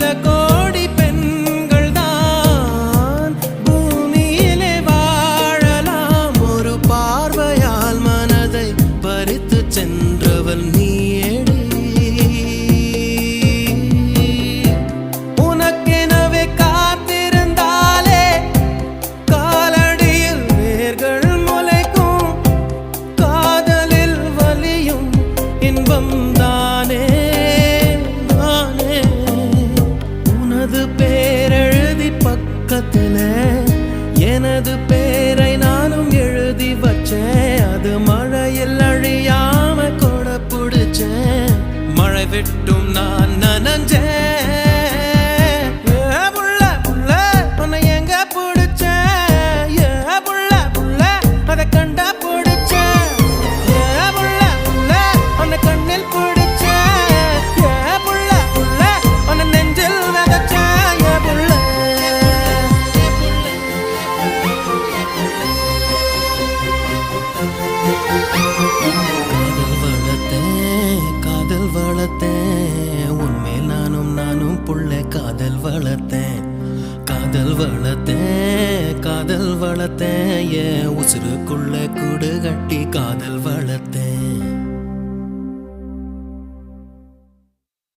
பல கோடி பெண்கள் தான் பூமியிலே வாழலாம். ஒரு பார்வையால் மனதை பறித்து சென்றவள் நீயேடி. உனக்கெனவே காத்திருந்தாலே காலடியில் வேர்கள் முளைக்கும். காதலில் வலியும் இன்பம் தானே தானே. உனது பேரெழுதி பக்கத்துல எனது பேரை நானும் எழுதி வச்சேன். அது மழையில் அழியாம கொடை பிடிச்சேன். மழை விட்டும் நான் நனஞ்சேன். ஏ புள்ள புள்ள உன்னை எங்க பிடிச்சேன். ஏ புள்ள புள்ள அதை கண்டா பிடிச்சேன். ஏ புள்ள புள்ள உன்னை கண்ணில் பிடிச்சேன். ஏ புள்ள புள்ள உன்னை நெஞ்சில் விதைச்சேன். ஏ புள்ள காதல் வளர்த்தேன் உன்மேல் நானும் புள்ள காதல் வளர்த்தேன். காதல் வளர்த்தேன் என் உசுருக்குள்ள கூடு கட்டி காதல் வளர்த்தேன்.